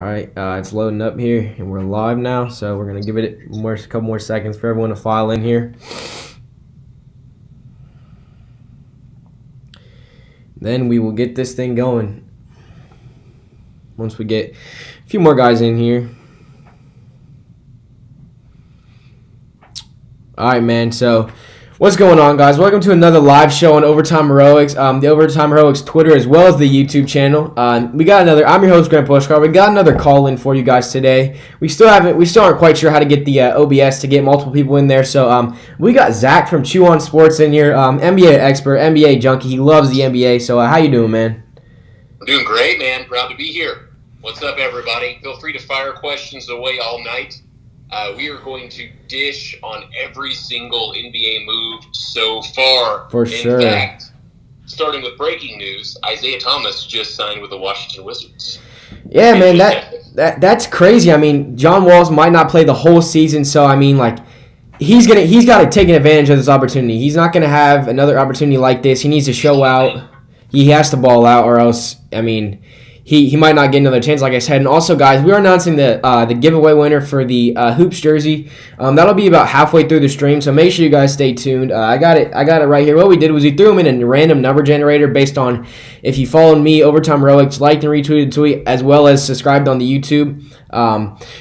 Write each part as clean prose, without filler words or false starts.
All right, it's loading up here, and we're live now. So we're gonna give it a couple more seconds for everyone to file in here. Then we will get this thing going. Once we get a few more guys in here. All right, man. So what's going on, guys? Welcome to another live show on Overtime Heroics, the Overtime Heroics Twitter as well as the YouTube channel. I'm your host, Grant Bushcar. We got another call in for you guys today. We still aren't quite sure how to get the OBS to get multiple people in there. So we got Zach from Chew On Sports in here, NBA expert, NBA junkie. He loves the NBA. So how you doing, man? I'm doing great, man. Proud to be here. What's up, everybody? Feel free to fire questions away all night. We are going to dish on every single NBA move so far. For sure. In fact, starting with breaking news, Isaiah Thomas just signed with the Washington Wizards. Yeah, man, that's crazy. I mean, John Walls might not play the whole season, so I mean, like, he's got to take advantage of this opportunity. He's not going to have another opportunity like this. He needs to show out. He has to ball out, or else, I mean, he might not get another chance, like I said. And also, guys, we are announcing the giveaway winner for the Hoops jersey. That'll be about halfway through the stream, so make sure you guys stay tuned. I got it right here. What we did was we threw them in a random number generator based on if you followed me, Overtime Heroics, liked and retweeted the tweet, as well as subscribed on the YouTube.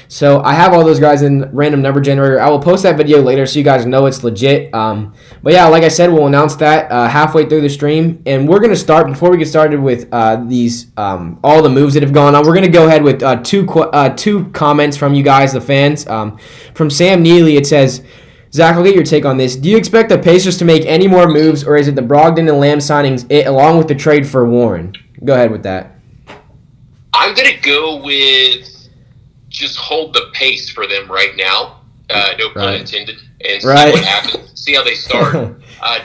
So I have all those guys in random number generator. I will post that video later so you guys know it's legit. But yeah, like I said, we'll announce that halfway through the stream, and we're gonna start before we get started with these all the moves that have gone on. We're gonna go ahead with two comments from you guys, the fans. From Sam Neely, it says, Zach, I'll get your take on this. Do you expect the Pacers to make any more moves, or is it the Brogdon and Lamb signings along with the trade for Warren? Go ahead with that. I'm gonna go with just hold the pace for them right now. No pun intended. And see what happens. See how they start.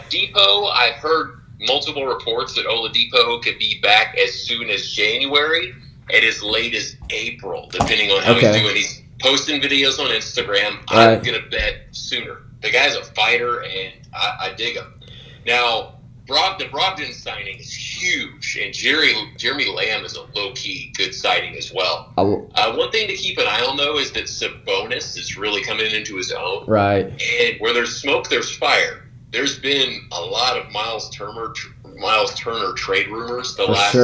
Depot, I've heard multiple reports that Oladipo could be back as soon as January and as late as April, depending on how he's doing. He's posting videos on Instagram. I'm going to bet sooner. The guy's a fighter, and I dig him. Now, the Brogdon signing is huge, and Jeremy Lamb is a low-key good signing as well. One thing to keep an eye on, though, is that Sabonis is really coming into his own. Right. And where there's smoke, there's fire. There's been a lot of Miles Turner trade rumors the last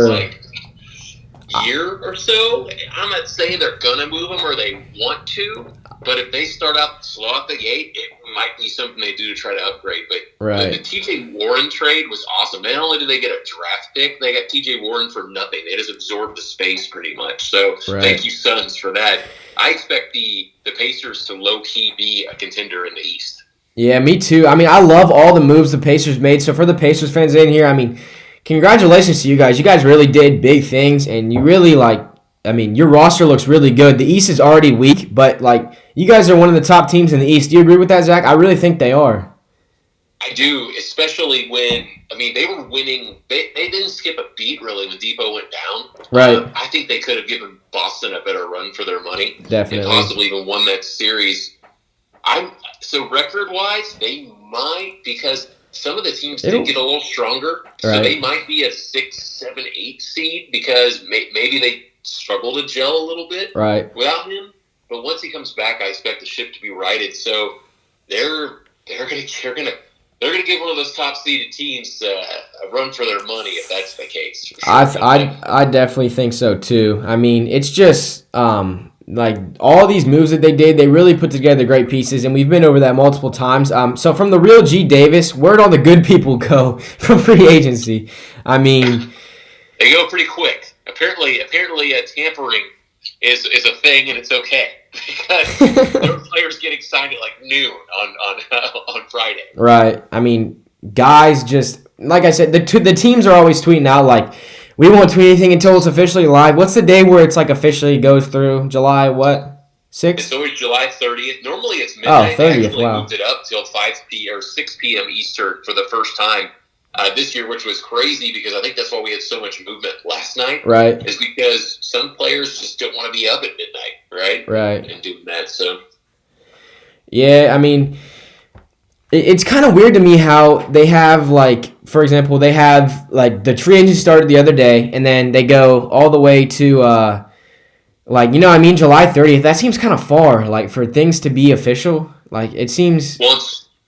year or so. I'm not saying they're gonna move him or they want to, but if they start out slow at the gate, it might be something they do to try to upgrade. But the TJ Warren trade was awesome. Not only did they get a draft pick, they got TJ Warren for nothing. They just absorbed the space pretty much. So thank you, Suns, for that. I expect the Pacers to low-key be a contender in the East. Yeah, me too. I mean, I love all the moves the Pacers made. So for the Pacers fans in here, I mean, congratulations to you guys. You guys really did big things, and you really, your roster looks really good. The East is already weak, but, you guys are one of the top teams in the East. Do you agree with that, Zach? I really think they are. I do, especially when, they were winning. They didn't skip a beat, really, when Depot went down. Right. I think they could have given Boston a better run for their money. Definitely. And possibly even won that series. So record-wise, they might, because some of the teams did get a little stronger, so they might be a 6, 7, 8 seed because maybe they struggle to gel a little bit without him. But once he comes back, I expect the ship to be righted. So they're gonna give one of those top-seeded teams a run for their money if that's the case. Sure. I definitely think so too. I mean, it's just all these moves that they did, they really put together great pieces, and we've been over that multiple times. So from the real G Davis, where'd all the good people go from free agency? I mean, they go pretty quick. Apparently, tampering is a thing, and it's okay because there were players getting signed at noon on Friday. Right. I mean, guys, just like I said, the teams are always tweeting out we won't tweet anything until it's officially live. What's the day where it's officially goes through? July what? 6th? It's always July 30th. Normally it's midnight. 30th, they actually wow. moved it up till 5 p.m. or 6 p.m. Eastern for the first time this year, which was crazy because I think that's why we had so much movement last night. Right. Is because some players just don't want to be up at midnight, right? Right. And doing that, so. Yeah, I mean, it's kind of weird to me how they have, for example, they have, the free agency started the other day, and then they go all the way to, Like, you know what I mean? July 30th, that seems kind of far, like, for things to be official. Like, it seems... Well,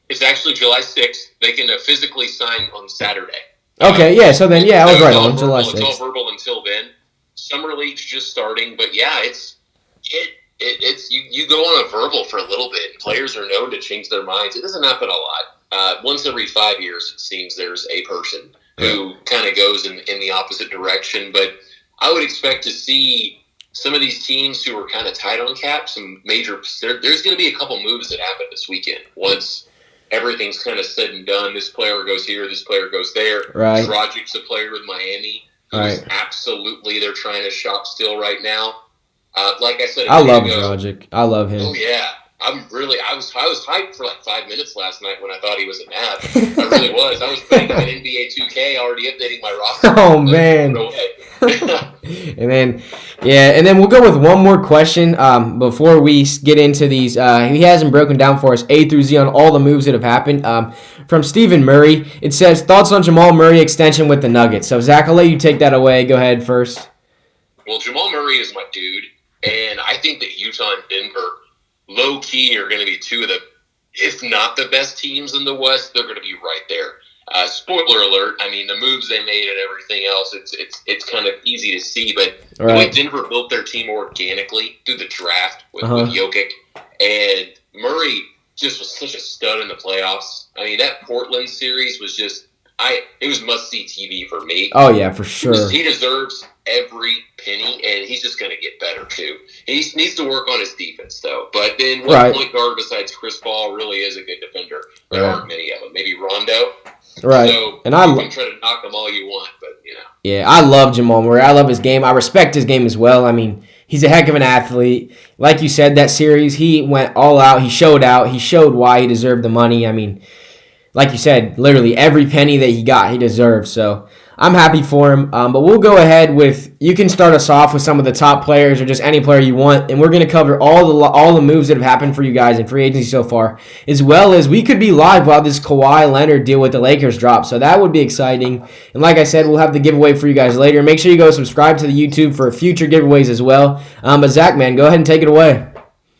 it's actually July 6th. They can physically sign on Saturday. Okay, yeah, so then, yeah, I was right on, July 6th. It's all verbal until then. Summer League's just starting, but yeah, it's you go on a verbal for a little bit. Players are known to change their minds. It doesn't happen a lot. Once every 5 years, it seems there's a person who kind of goes in the opposite direction. But I would expect to see some of these teams who are kind of tight on cap, some major. There's going to be a couple moves that happen this weekend once everything's kind of said and done. This player goes here, this player goes there. Right. Dragic's a player with Miami. Right. Absolutely, they're trying to shop still right now. Like I said, I love Dragic. I love him. Oh yeah, I was hyped for like 5 minutes last night when I thought he was a Nav. I really was. I was playing him in NBA 2K, already updating my roster. Oh man. and then we'll go with one more question before we get into these. He hasn't broken down for us A through Z on all the moves that have happened. From Stephen Murray, it says, thoughts on Jamal Murray extension with the Nuggets. So, Zach, I'll let you take that away. Go ahead first. Well, Jamal Murray is my dude, and I think that Utah and Denver, low-key, are going to be two of the, if not the best teams in the West. They're going to be right there. Spoiler alert, I mean, the moves they made and everything else, it's kind of easy to see, but the way Denver built their team organically through the draft with Jokic, and Murray just was such a stud in the playoffs. I mean, that Portland series was just, it was must-see TV for me. Oh, yeah, for sure. He deserves every penny, and he's just going to get better, too. He needs to work on his defense, though. But then what point guard besides Chris Paul really is a good defender? There aren't many of them. Maybe Rondo. Right. So and you can try to knock them all you want, but, you know. Yeah, I love Jamal Murray. I love his game. I respect his game as well. I mean, he's a heck of an athlete. Like you said, that series, he went all out. He showed out. He showed why he deserved the money. I mean, like you said, literally every penny that he got, he deserved. So I'm happy for him. But we'll go ahead with, you can start us off with some of the top players or just any player you want. And we're going to cover all the moves that have happened for you guys in free agency so far, as well as we could be live while this Kawhi Leonard deal with the Lakers drops. So that would be exciting. And like I said, we'll have the giveaway for you guys later. Make sure you go subscribe to the YouTube for future giveaways as well. But Zach, man, go ahead and take it away.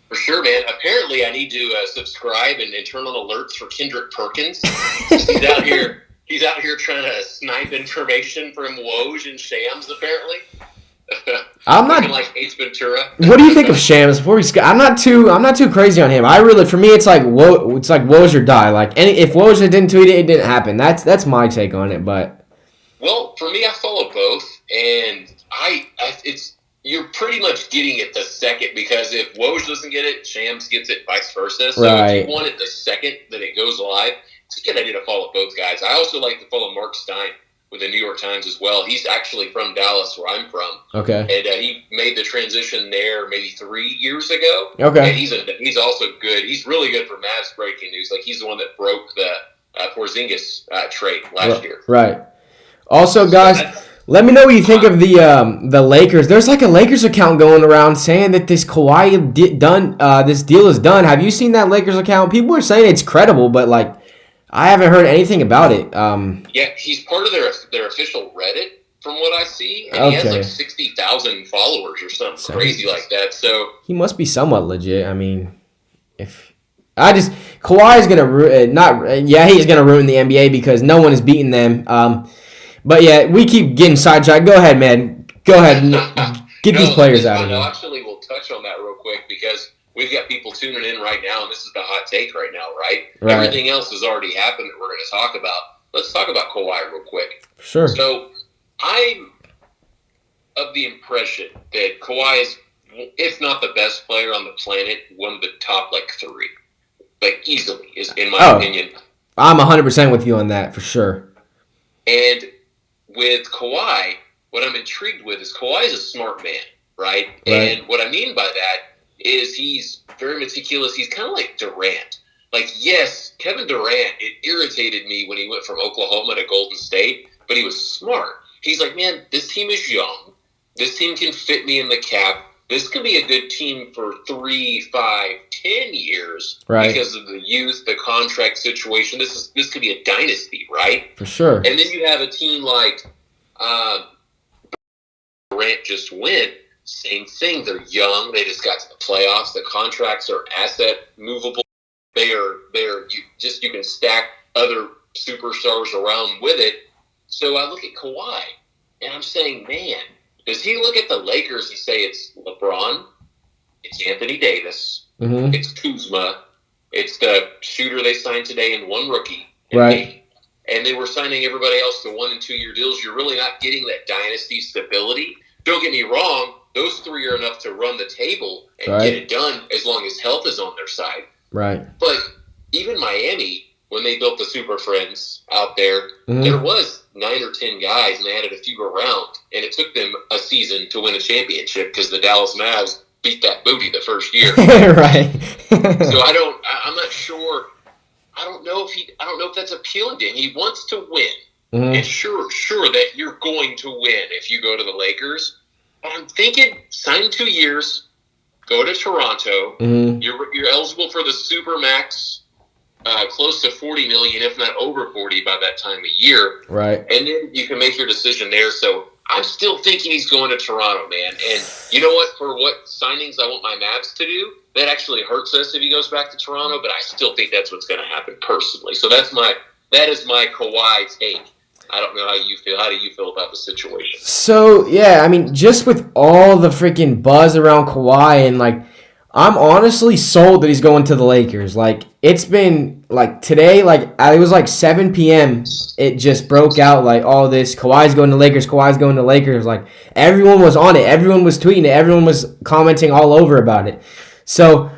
For sure, man. Apparently, I need to subscribe and turn on alerts for Kendrick Perkins. He's out here trying to snipe information from Woj and Shams. Apparently, I'm not like Ace Ventura. What do you think of Shams? I'm not too crazy on him. For me, it's like Woj or die. Like if Woj didn't tweet it, it didn't happen. That's my take on it. But well, for me, I follow both, and you're pretty much getting it the second, because if Woj doesn't get it, Shams gets it, vice versa. So if you want it the second that it goes live, it's a good idea to follow both guys. I also like to follow Mark Stein with the New York Times as well. He's actually from Dallas, where I'm from. Okay. And he made the transition there maybe 3 years ago. Okay. And he's also good. He's really good for Mavs breaking news. Like, he's the one that broke the Porzingis trade last year. Right. Also, guys, let me know what you think of the Lakers. There's like a Lakers account going around saying that this Kawhi this deal is done. Have you seen that Lakers account? People are saying it's credible, but like I haven't heard anything about it. Yeah, he's part of their official Reddit, from what I see, and he has like 60,000 followers or something crazy like that. So he must be somewhat legit. I mean, Kawhi is gonna he's gonna ruin the NBA because no one is beating them. But yeah, we keep getting sidetracked. Go ahead, man. Go ahead. Get these players out of here. Actually, we'll touch on that real quick because we've got people tuning in right now, and this is the hot take right now, right? Everything else has already happened that we're going to talk about. Let's talk about Kawhi real quick. Sure. So I'm of the impression that Kawhi is, if not the best player on the planet, one of the top, three. Easily, is in my opinion. I'm 100% with you on that, for sure. And with Kawhi, what I'm intrigued with is Kawhi is a smart man, right? And what I mean by that is he's very meticulous. He's kind of like Durant. Yes, Kevin Durant, it irritated me when he went from Oklahoma to Golden State, but he was smart. He's like, man, this team is young. This team can fit me in the cap. This could be a good team for 3, 5, 10 yees because of the youth, the contract situation. This could be a dynasty, right? For sure. And then you have a team like Durant just went. same thing. They're young. They just got to the playoffs. The contracts are asset movable. You can stack other superstars around with it. So I look at Kawhi, and I'm saying, man, does he look at the Lakers and say it's LeBron, it's Anthony Davis, it's Kuzma, it's the shooter they signed today and one rookie, right? And they were signing everybody else to 1 and 2 year deals. You're really not getting that dynasty stability. Don't get me wrong; those three are enough to run the table and get it done as long as health is on their side. Right. But even Miami, when they built the Super Friends out there, there was 9 or 10 guys, and they added a few around, and it took them a season to win a championship because the Dallas Mavs beat that booty the first year. Right. So I'm not sure. I don't know if that's appealing to him. He wants to win, and sure that you're going to win if you go to the Lakers. But I'm thinking, sign 2 years, go to Toronto. You're eligible for the Supermax. Close to $40 million, if not over 40 by that time of year. Right. And then you can make your decision there. So I'm still thinking he's going to Toronto, man. And you know what? For what signings I want my Mavs to do, that actually hurts us if he goes back to Toronto, but I still think that's what's going to happen personally. So that is my Kawhi take. I don't know how you feel. How do you feel about the situation? So, yeah, I mean, just with all the freaking buzz around Kawhi and, like, I'm honestly sold that he's going to the Lakers. Like, it's been, like, today, like, it was, like, 7 p.m. It just broke out, like, all this. Kawhi's going to Lakers. Kawhi's going to Lakers. Like, everyone was on it. Everyone was tweeting it. Everyone was commenting all over about it. So,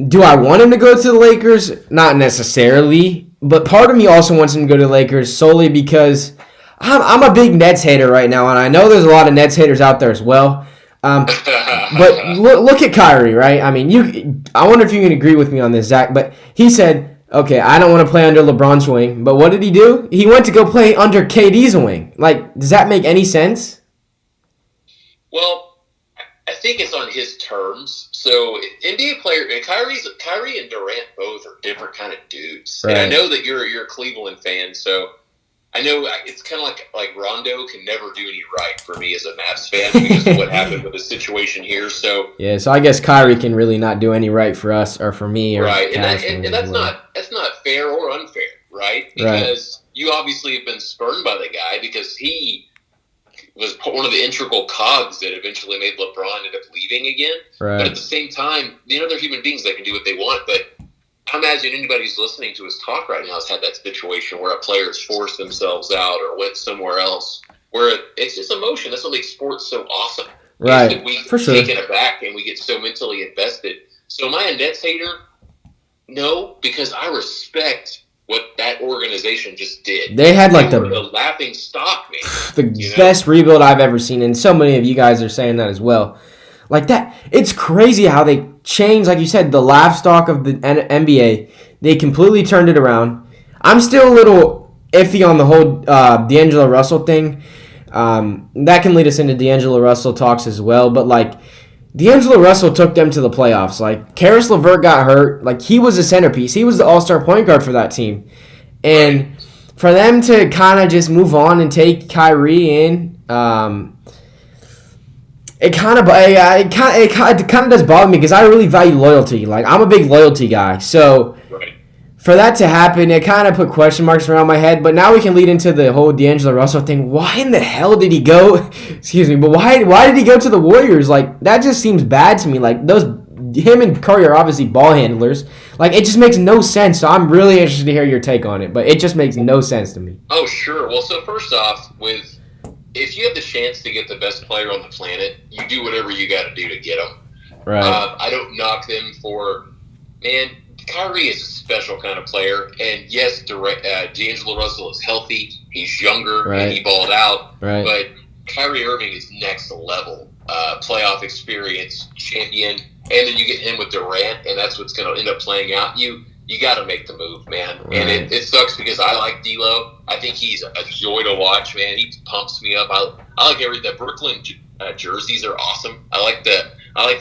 do I want him to go to the Lakers? Not necessarily. But part of me also wants him to go to the Lakers solely because I'm a big Nets hater right now. And I know there's a lot of Nets haters out there as well. But look at Kyrie, right? I mean, I wonder if you can agree with me on this, Zach. But he said, okay, I don't want to play under LeBron's wing. But what did he do? He went to go play under KD's wing. Like, does that make any sense? Well, I think it's on his terms. So NBA player, Kyrie and Durant both are different kind of dudes. Right. And I know that you're a Cleveland fan, so I know it's kind of like Rondo can never do any right for me as a Mavs fan because of what happened with the situation here. So yeah, so I guess Kyrie can really not do any right for us or for me. Or right, and that's not fair or unfair, right? Because you obviously have been spurned by the guy because he was one of the integral cogs that eventually made LeBron end up leaving again. Right. But at the same time, they're human beings that can do what they want, but I imagine anybody who's listening to us talk right now has had that situation where a player's forced themselves out or went somewhere else, where it's just emotion. That's what makes sports so awesome. Right, we for sure. Take it back and we get so mentally invested. So am I a Nets hater? No, because I respect what that organization just did. They had like the laughing stock, man. The best rebuild I've ever seen, and so many of you guys are saying that as well. Like that, it's crazy how they changed, like you said, the laugh stock of the NBA. They completely turned it around. I'm still a little iffy on the whole D'Angelo Russell thing. That can lead us into D'Angelo Russell talks as well. But like, D'Angelo Russell took them to the playoffs. Like, Karis LeVert got hurt. Like, he was a centerpiece. He was the all-star point guard for that team. And for them to kind of just move on and take Kyrie in, it kind of does bother me because I really value loyalty. Like, I'm a big loyalty guy. So for that to happen, it kind of put question marks around my head. But now we can lead into the whole D'Angelo Russell thing. Why in the hell did he go? Excuse me, but why did he go to the Warriors? Like, that just seems bad to me. Like, him and Curry are obviously ball handlers. Like, it just makes no sense. So I'm really interested to hear your take on it. But it just makes no sense to me. Oh, sure. Well, so first off, if you have the chance to get the best player on the planet, you do whatever you got to do to get him. Right. I don't knock them for, man, Kyrie is a special kind of player. And yes, D'Angelo Russell is healthy. He's younger and he balled out. Right. But Kyrie Irving is next level. Playoff experience, champion. And then you get him with Durant, and that's what's going to end up playing out. You got to make the move, man. Right. And it sucks because I like D'Lo. I think he's a joy to watch, man. He pumps me up. I like the Brooklyn jerseys are awesome. I like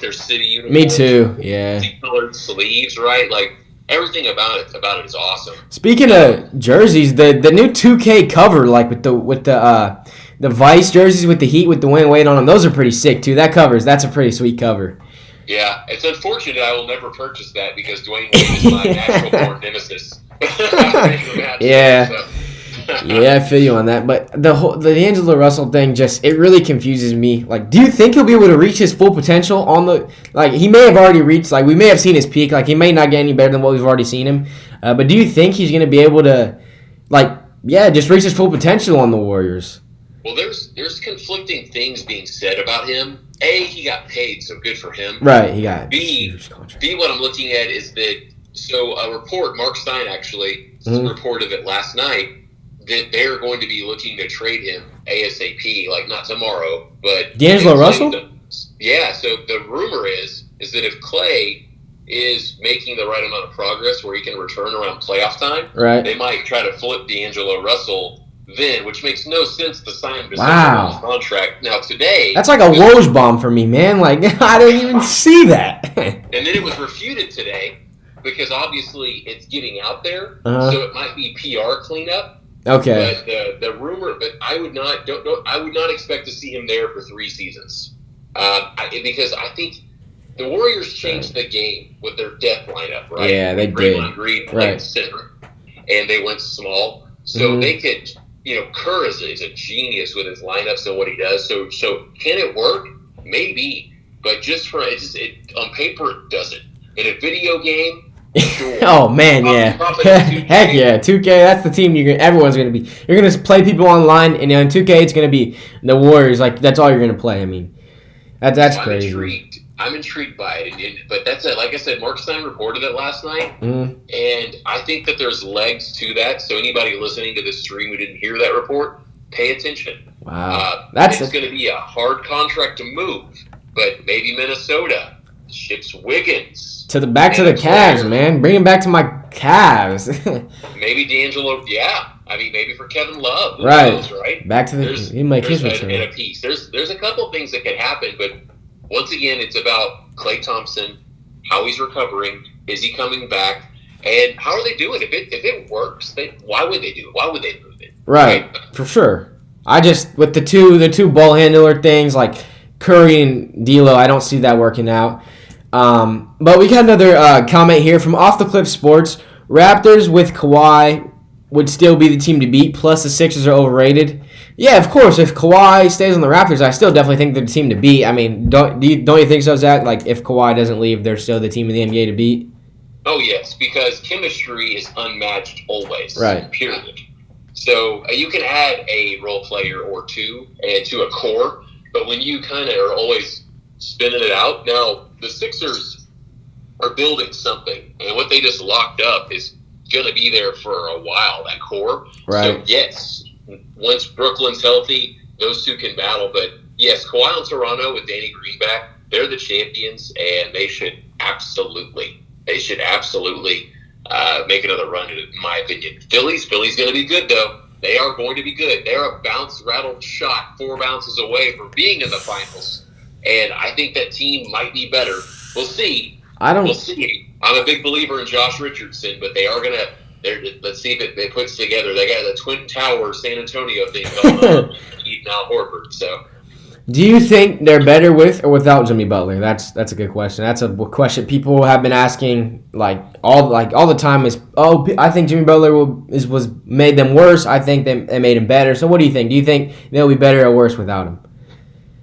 their city uniforms. Me too. Yeah. Colored sleeves, right? Like everything about it is awesome. Speaking of jerseys, the new 2K cover, like with the the Vice jerseys with the Heat with Dwayne Wade on them, those are pretty sick too. That's a pretty sweet cover. Yeah, it's unfortunate I will never purchase that because Dwayne Wade is my natural-born nemesis. Yeah. Yeah, I feel you on that. But the D'Angelo Russell thing it really confuses me. Like, do you think he'll be able to reach his full potential on the he may have already reached, we may have seen his peak. Like, he may not get any better than what we've already seen him. But do you think he's going to be able to just reach his full potential on the Warriors? Well, there's conflicting things being said about him. A, he got paid, so good for him. Right, he got B, what I'm looking at is that, so a report, Mark Stein actually reported it last night, that they're going to be looking to trade him ASAP, not tomorrow, but... D'Angelo Russell? Yeah, so the rumor is that if Clay is making the right amount of progress where he can return around playoff time, right, they might try to flip D'Angelo Russell then, which makes no sense to sign him to such a contract. Now, today... That's like a Woj bomb for me, man. I didn't even see that. And then it was refuted today because obviously it's getting out there, so it might be PR cleanup. Okay. But the rumor, but I would not expect to see him there for 3 seasons, because I think the Warriors changed the game with their depth lineup, right? Yeah, they did. Draymond Green played center, and they went small, so they could. Kerr is a genius with his lineups and what he does. So can it work? Maybe, but on paper it doesn't. In a video game, sure. Oh man, yeah, heck yeah, 2K. That's the team everyone's gonna be. You're gonna play people online, and in 2K it's gonna be the Warriors. That's all you're gonna play. I mean, that's crazy. I'm intrigued by it, but that's it. Like I said, Mark Stein reported it last night, and I think that there's legs to that. So anybody listening to this stream who didn't hear that report, pay attention. Wow, it's going to be a hard contract to move, but maybe Minnesota ships Wiggins to the Cavs, man. Bring him back to my Cavs. Maybe D'Angelo, yeah. I mean, maybe for Kevin Love, right? Knows, right. Back to he make his return. And a piece. There's a couple of things that could happen, but. Once again, it's about Klay Thompson, how he's recovering, is he coming back, and how are they doing? If it works, why would they do it? Why would they move it? Right, for sure. With the two ball handler things like Curry and D'Lo, I don't see that working out. But we got another comment here from Off the Cliff Sports. Raptors with Kawhi would still be the team to beat, plus the Sixers are overrated. Yeah, of course. If Kawhi stays on the Raptors, I still definitely think they're the team to beat. I mean, don't you think so, Zach? If Kawhi doesn't leave, they're still the team in the NBA to beat? Oh, yes, because chemistry is unmatched always. Right. Period. So you can add a role player or two to a core, but when you kind of are always spinning it out, now the Sixers are building something, and what they just locked up is going to be there for a while, that core. Right. So, yes. Once Brooklyn's healthy, those two can battle. But, yes, Kawhi and Toronto with Danny Green back, they're the champions, and they should absolutely make another run, in my opinion. Philly's going to be good, though. They are going to be good. They're a rattled shot, 4 bounces away from being in the finals. And I think that team might be better. We'll see. We'll see. I'm a big believer in Josh Richardson, but they are going to – let's see if it puts together. They got the Twin Tower San Antonio thing going on. Now Horford. So, do you think they're better with or without Jimmy Butler? That's a good question. That's a question people have been asking all the time. I think Jimmy Butler was made them worse. I think they made him better. So what do you think? Do you think they'll be better or worse without him?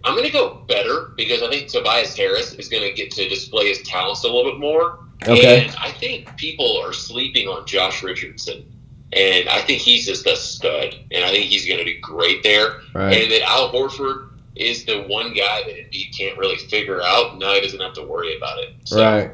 I'm going to go better because I think Tobias Harris is going to get to display his talents a little bit more. Okay. And I think people are sleeping on Josh Richardson. And I think he's just a stud. And I think he's going to be great there. Right. And that Al Horford is the one guy that Embiid can't really figure out. Now he doesn't have to worry about it. So.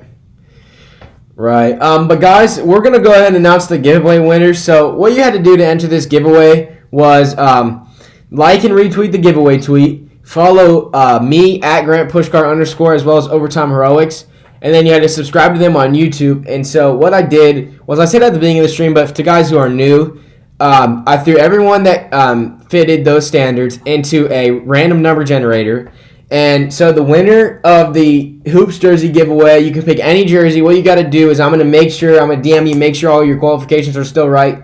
Right. But guys, we're going to go ahead and announce the giveaway winners. So what you had to do to enter this giveaway was like and retweet the giveaway tweet. Follow me at Grant Pushkar _ as well as Overtime Heroics. And then you had to subscribe to them on YouTube. And so what I did was I said at the beginning of the stream, but to guys who are new, I threw everyone that fitted those standards into a random number generator. And so the winner of the Hoops jersey giveaway, you can pick any jersey. What you got to do is I'm going to DM you, make sure all your qualifications are still right.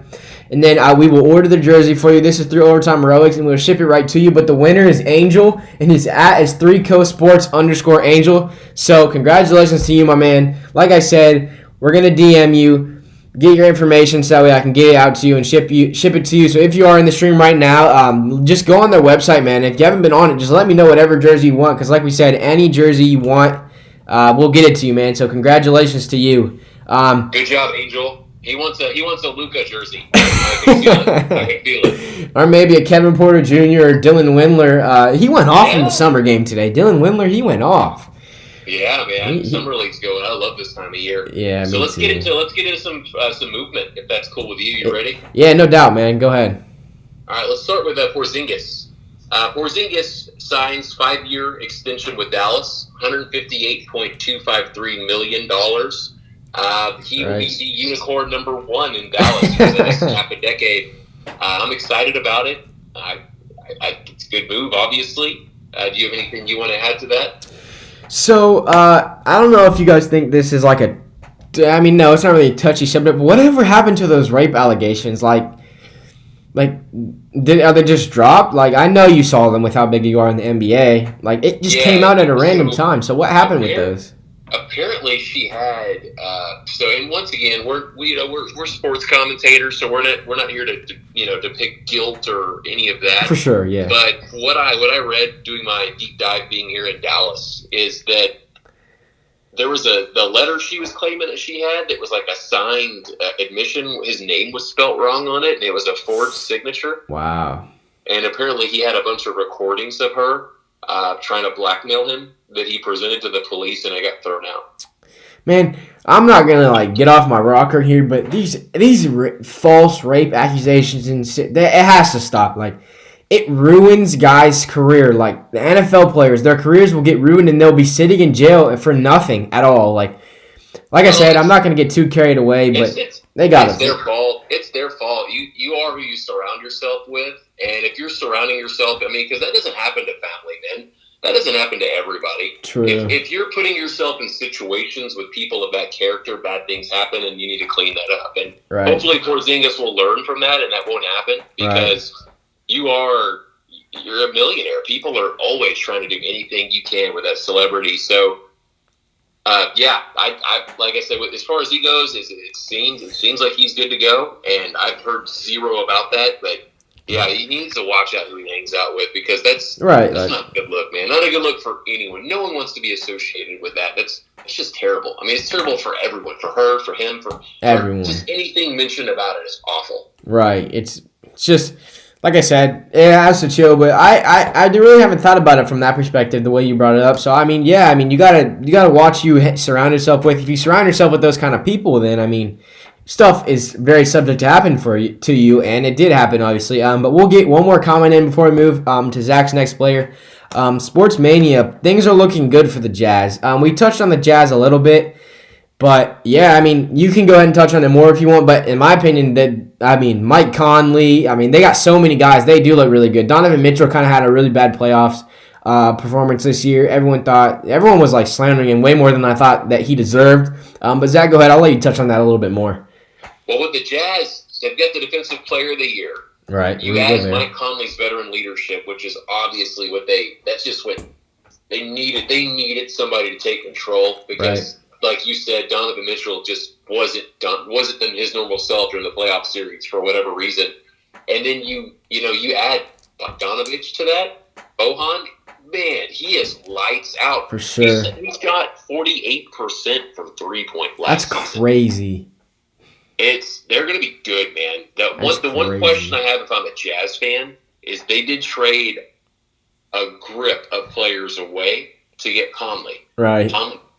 And then we will order the jersey for you. This is through Overtime Heroics, and we'll ship it right to you. But the winner is Angel, and his @ is 3coastsports_Angel. So congratulations to you, my man. Like I said, we're going to DM you, get your information so that way I can get it out to you and ship it to you. So if you are in the stream right now, just go on their website, man. If you haven't been on it, just let me know whatever jersey you want, because like we said, any jersey you want, we'll get it to you, man. So congratulations to you. Good job, Angel. He wants a Luka jersey. I can feel it. Or maybe a Kevin Porter Jr. or Dylan Windler. He went off in the summer game today. Dylan Windler, he went off. Yeah, man. Summer league's going. I love this time of year. Yeah, so let's get into some movement, if that's cool with you. You ready? Yeah, no doubt, man. Go ahead. All right, let's start with Porzingis. Porzingis signs 5-year extension with Dallas, $158.253 million. He will be the unicorn number 1 in Dallas for the next half a decade. I'm excited about it. It's a good move, obviously. Do you have anything you want to add to that? So, I don't know if you guys think this is like no, it's not really a touchy subject, but whatever happened to those rape allegations? Are they just dropped? I know you saw them with how big you are in the NBA. It just came out at a random time. So what happened with those? Apparently, she had. And once again, we're sports commentators, so we're not here to depict guilt or any of that. For sure, yeah. But what I read doing my deep dive being here in Dallas is that there was the letter she was claiming that she had that was like a signed admission. His name was spelt wrong on it, and it was a forged signature. Wow. And apparently, he had a bunch of recordings of her trying to blackmail him that he presented to the police, and it got thrown out. Man, I'm not gonna get off my rocker here, but these false rape accusations it has to stop. It ruins guys' career. The NFL players, their careers will get ruined, and they'll be sitting in jail for nothing at all. Like I said, I'm not gonna get too carried away, but they got it. It's their fault. It's their fault. You are who you surround yourself with, and if you're surrounding yourself, because that doesn't happen to family men. That doesn't happen to everybody. True. If you're putting yourself in situations with people of that character, bad things happen, and you need to clean that up. And hopefully Porzingis will learn from that, and that won't happen, because you're a millionaire. People are always trying to do anything you can with that celebrity. So, I like I said, as far as he goes, it seems like he's good to go, and I've heard zero about that, but. Yeah, he needs to watch out who he hangs out with, because that's not a good look, man. Not a good look for anyone. No one wants to be associated with that. It's just terrible. It's terrible for everyone, for her, for him, for everyone. Just anything mentioned about it is awful. Right. It's just like I said, it has to chill. But I really haven't thought about it from that perspective, the way you brought it up. So you gotta watch who you surround yourself with. If you surround yourself with those kind of people, then stuff is very subject to happen to you, and it did happen, obviously. But we'll get one more comment in before we move to Zach's next player. Sports Mania, things are looking good for the Jazz. We touched on the Jazz a little bit, but yeah, you can go ahead and touch on it more if you want. But in my opinion, Mike Conley, they got so many guys. They do look really good. Donovan Mitchell kind of had a really bad playoffs performance this year. Everyone was slandering him way more than I thought that he deserved. But Zach, go ahead. I'll let you touch on that a little bit more. Well, with the Jazz, they've got the Defensive Player of the Year. Right. You add Mike Conley's veteran leadership, which is obviously that's just what they needed. They needed somebody to take control because, like you said, Donovan Mitchell just wasn't his normal self during the playoff series for whatever reason. And then you add Bogdanovich to that, Bojan, man, he is lights out. For sure. He's got 48% from 3-point last season. That's crazy. They're going to be good, man. The one question I have if I'm a Jazz fan is they did trade a grip of players away to get Conley. Right.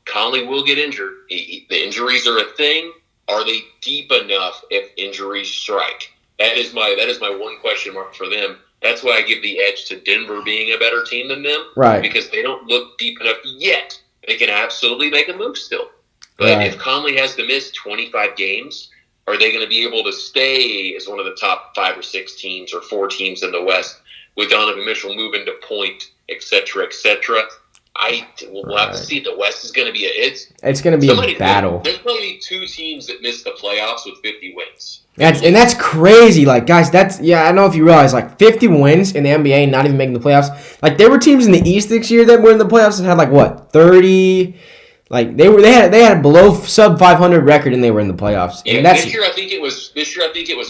Conley will get injured. The injuries are a thing. Are they deep enough if injuries strike? That is my one question mark for them. That's why I give the edge to Denver being a better team than them. Right. Because they don't look deep enough yet. They can absolutely make a move still. But if Conley has to miss 25 games, are they going to be able to stay as one of the top 5 or 6 teams or 4 teams in the West with Donovan Mitchell moving to point, et cetera, et cetera? We'll have to see. The West is going to be it's going to be a battle. There's probably 2 teams that miss the playoffs with 50 wins. That's crazy. Like, guys, I don't know if you realize, like, 50 wins in the NBA, not even making the playoffs. Like, there were teams in the East this year that were in the playoffs and had, like, what, 30? Like, they had a below sub 500 record and they were in the playoffs. Yeah, and this year I think it was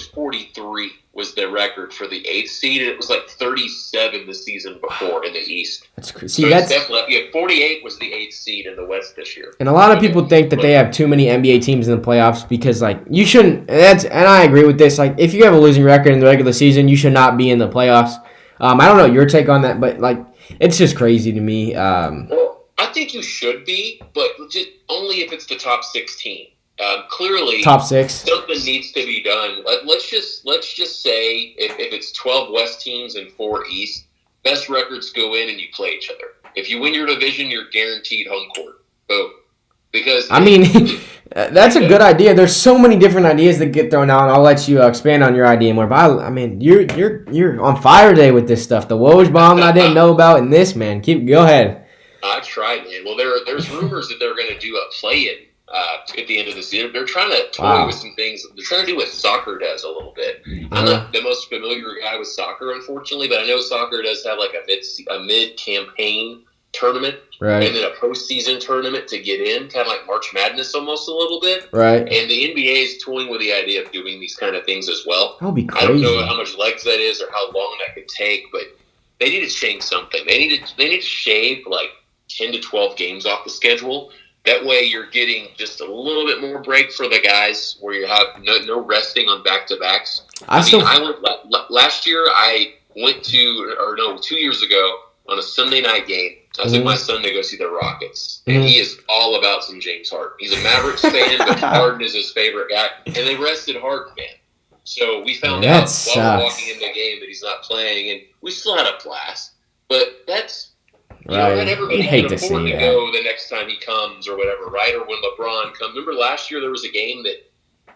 43 was the record for the 8th seed, and it was like 37 the season before in the East. That's crazy. See, that's definitely 48 was the 8th seed in the West this year. And a lot of people think that they have too many NBA teams in the playoffs because, like, you shouldn't. And I agree with this. Like, if you have a losing record in the regular season, you should not be in the playoffs. I don't know your take on that, but, like, it's just crazy to me. Well, I think you should be, but just only if it's the top 16. Clearly, top 6. Something needs to be done. Let's just say if it's 12 West teams and 4 East, best records go in and you play each other. If you win your division, you're guaranteed home court. Boom. Because that's a good idea. There's so many different ideas that get thrown out, and I'll let you expand on your idea more. But you're on fire today with this stuff. The Woj bomb I didn't know about, and this, man. Go ahead. I tried, man. Well, there's rumors that they're going to do a play-in at the end of the season. They're trying to toy with some things. They're trying to do what soccer does a little bit. I'm not the most familiar guy with soccer, unfortunately, but I know soccer does have like a mid-campaign tournament, right, and then a postseason tournament to get in, kind of like March Madness almost a little bit. Right. And the NBA is toying with the idea of doing these kind of things as well. That would be crazy. I don't know how much legs that is or how long that could take, but they need to change something. They need to shave like 10 to 12 games off the schedule. That way you're getting just a little bit more break for the guys where you have no resting on back-to-backs. Last year I went to, 2 years ago on a Sunday night game. I took my son to go see the Rockets, and he is all about some James Harden. He's a Mavericks fan, but Harden is his favorite guy, and they rested Harden, man. So we found out while we're walking in the game that he's not playing, and we still had a blast. But that's... Right. Not everybody can afford to go the next time he comes or whatever, right? Or when LeBron comes. Remember last year there was a game that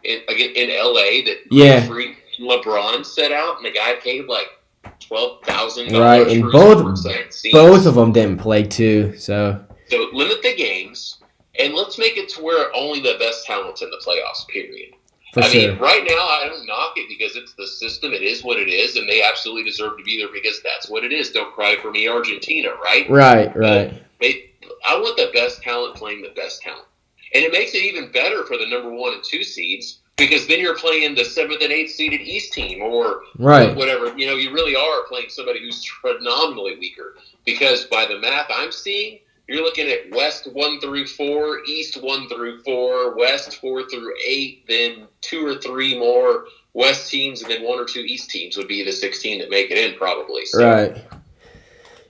in LA that free LeBron set out, and the guy paid like $12,000. Right, and both of them didn't play too. So limit the games, and let's make it to where only the best talent's in the playoffs. Period. I mean, right now, I don't knock it because it's the system. It is what it is, and they absolutely deserve to be there because that's what it is. Don't cry for me, Argentina, right? Right. I want the best talent playing the best talent. And it makes it even better for the number 1 and 2 seeds because then you're playing the 7th and 8th seeded East team or whatever. You really are playing somebody who's phenomenally weaker because by the math I'm seeing, you're looking at West 1 through 4, East 1 through 4, West 4 through 8, then 2 or 3 more West teams, and then 1 or 2 East teams would be the 16 that make it in, probably. So, right.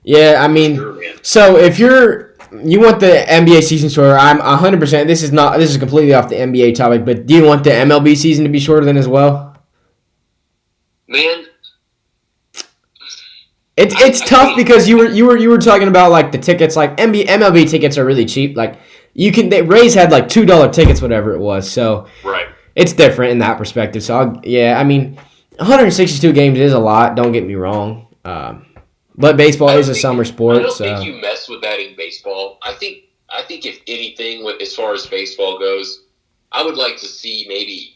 Yeah, I mean, so if you want the NBA season shorter, I'm 100%. This is completely off the NBA topic, but do you want the MLB season to be shorter than as well? Man. It's tough because you were talking about like the tickets, like MLB tickets are really cheap. Like Rays had like $2 tickets, whatever it was. So right, it's different in that perspective. So 162 games is a lot. Don't get me wrong. But baseball is a summer sport. I don't think you mess with that in baseball. I think if anything, as far as baseball goes, I would like to see maybe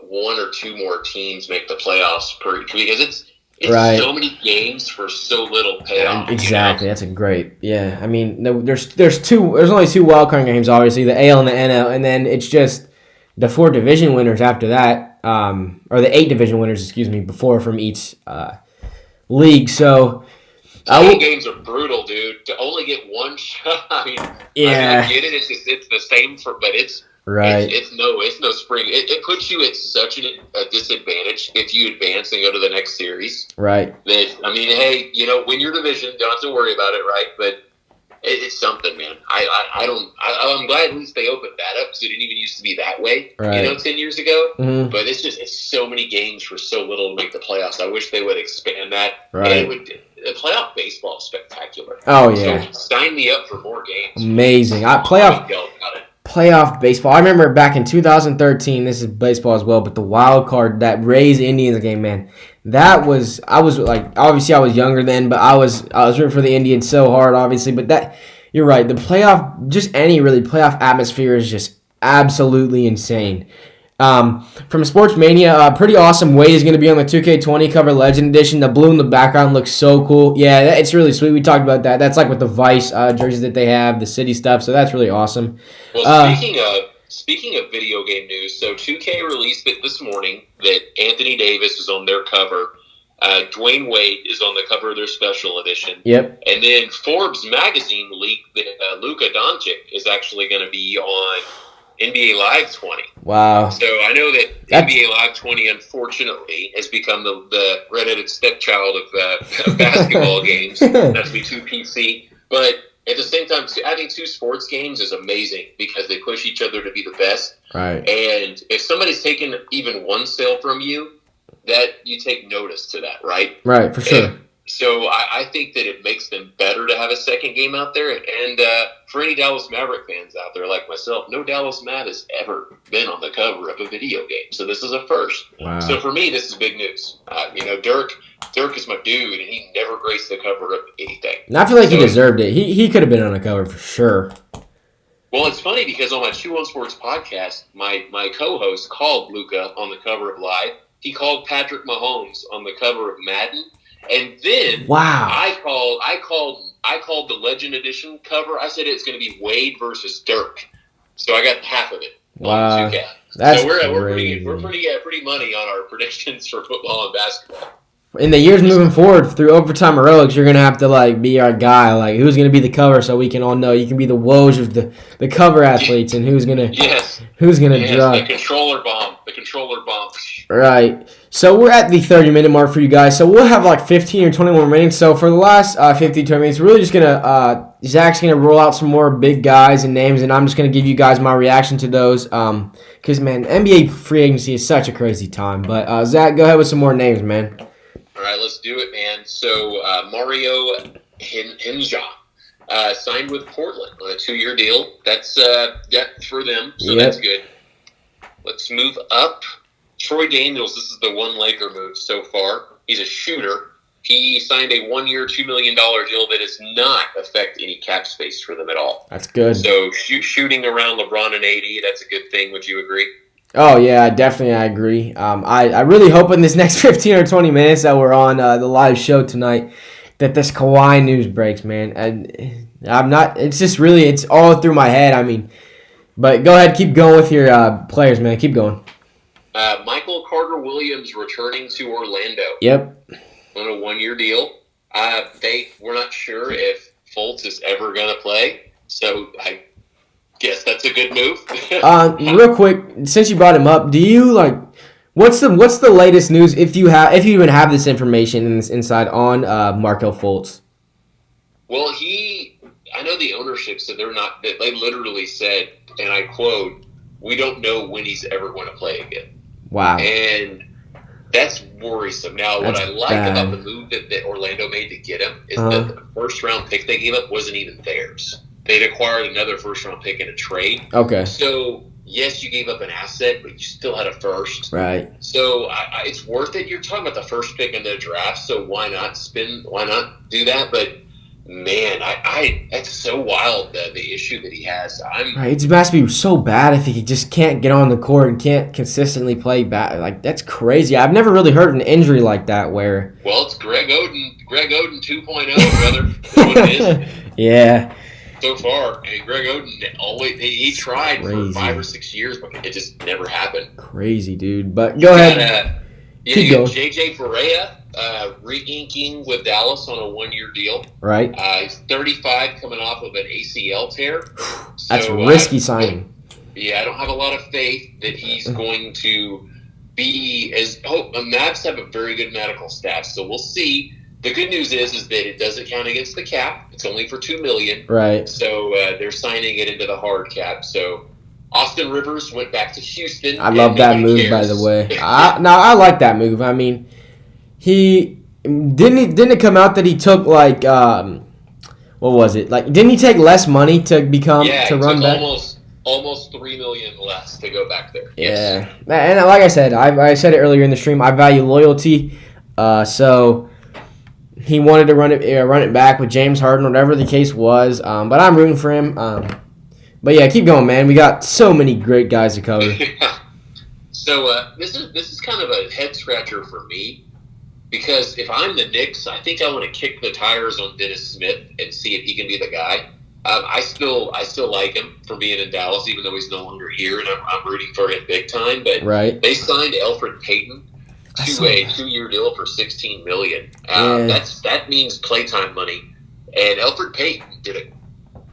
1 or 2 more teams make the playoffs because it's so many games for so little payoff. Exactly. That's a great. Yeah. I mean, there's only 2 wild card games, obviously, the AL and the NL, and then it's just the 4 division winners after that, or the 8 division winners, before from each league. So. Games are brutal, dude. To only get 1 shot. I get it. It's the same but it's right. It's no spring. It puts you at such a disadvantage if you advance and go to the next series. Right. That win your division. Don't have to worry about it, right? But it's something, man. I'm glad at least they opened that up because it didn't even used to be that way. Right. 10 years ago. Mm-hmm. But it's so many games for so little to make the playoffs. I wish they would expand that. Right. And the playoff baseball is spectacular. Oh yeah. So sign me up for more games. Amazing. Playoff baseball. I remember back in 2013. This is baseball as well, but the wild card, that Rays Indians game, man. I was obviously I was younger then, but I was rooting for the Indians so hard, obviously. But you're right. The playoff, just any really playoff atmosphere is just absolutely insane. From Sports Mania, pretty awesome. Wade is going to be on the 2K20 cover Legend Edition. The blue in the background looks so cool. Yeah, it's really sweet. We talked about that. That's like with the Vice jerseys that they have, the City stuff. So that's really awesome. Well, speaking of video game news, so 2K released it this morning that Anthony Davis is on their cover. Dwayne Wade is on the cover of their special edition. Yep. And then Forbes magazine leaked that Luka Doncic is actually going to be on NBA Live 20. Wow. So I know that NBA Live 20, unfortunately, has become the redheaded stepchild of basketball games. That's be too PC. But at the same time, adding 2 sports games is amazing because they push each other to be the best. Right. And if somebody's taken even one sale from you, that you take notice to that, right? Right, for sure. And so I think that it makes them better to have a second game out there. And for any Dallas Maverick fans out there like myself, no Dallas Mav has ever been on the cover of a video game. So this is a first. Wow. So for me, this is big news. Dirk is my dude, and he never graced the cover of anything. And I feel like he deserved it. He could have been on the cover for sure. Well, it's funny because on my Chew on Sports podcast, my co-host called Luka on the cover of Live. He called Patrick Mahomes on the cover of Madden, and then wow, I called the Legend Edition cover. I said it's going to be Wade versus Dirk, so I got half of it. Wow, on 2K. That's so we're crazy. pretty money on our predictions for football and basketball. In the years moving forward through Overtime Heroics, you're gonna have to be our guy. Like, who's gonna be the cover so we can all know you can be the Woj of the cover athletes, and who's gonna drop the controller bomb. Right. So we're at the 30-minute mark for you guys. So we'll have 15 or 20 more minutes. So for the last 15, 20 minutes, we're really just gonna Zach's gonna roll out some more big guys and names, and I'm just gonna give you guys my reaction to those. Because man, NBA free agency is such a crazy time. But Zach, go ahead with some more names, man. All right, let's do it, man. So Mario Hinja signed with Portland on a 2-year deal. That's for them, so That's good. Let's move up. Troy Daniels, this is the one Laker move so far. He's a shooter. He signed a 1-year, $2 million deal that does not affect any cap space for them at all. That's good. So shooting around LeBron and AD, that's a good thing. Would you agree? Oh, yeah, definitely I agree. I really hope in this next 15 or 20 minutes that we're on the live show tonight that this Kawhi news breaks, man. And I'm not – it's all through my head. I mean, but go ahead, keep going with your players, man. Keep going. Michael Carter-Williams returning to Orlando. Yep. On a 1-year deal. We're not sure if Fultz is ever going to play, so I guess that's a good move. Real quick, since you brought him up, do you what's the latest news if you even have this information inside on Markelle Fultz? Well, I know the ownership said they literally said, and I quote, "We don't know when he's ever going to play again." Wow. And that's worrisome. Now, what I like about the move that Orlando made to get him is that the first-round pick they gave up wasn't even theirs. They'd acquired another first-round pick in a trade. Okay. So, yes, you gave up an asset, but you still had a first. Right. So, it's worth it. You're talking about the first pick in the draft, so why not do that? But, man, that's so wild, the issue that he has. Right, it must be so bad if he just can't get on the court and can't consistently play back. That's crazy. I've never really heard an injury like that where... Well, it's Greg Oden 2.0, brother. That's what it is. Yeah. So far, and Greg Oden he tried for 5 or 6 years, but it just never happened. Crazy, dude. But go ahead. Keep going. JJ Barea re-inking with Dallas on a 1-year deal. Right. He's 35, coming off of an ACL tear. That's risky signing. Yeah, I don't have a lot of faith that he's going to be Mavs have a very good medical staff, so we'll see. The good news is that it doesn't count against the cap. It's only for $2 million. Right. So they're signing it into the hard cap. So Austin Rivers went back to Houston. I love that move, by the way. I like that move. I mean, he didn't it come out that he took what was it? Didn't he take less money to run back? Almost $3 million less to go back there. Yeah, and like I said, I said it earlier in the stream. I value loyalty, so he wanted to run it back with James Harden, whatever the case was. But I'm rooting for him. But yeah, keep going, man. We got so many great guys to cover. So this is kind of a head scratcher for me because if I'm the Knicks, I think I want to kick the tires on Dennis Smith and see if he can be the guy. I still like him for being in Dallas, even though he's no longer here, and I'm rooting for him big time. But they signed Elfrid Payton to a 2-year deal for $16 million. That means playtime money, and Elfrid Payton did a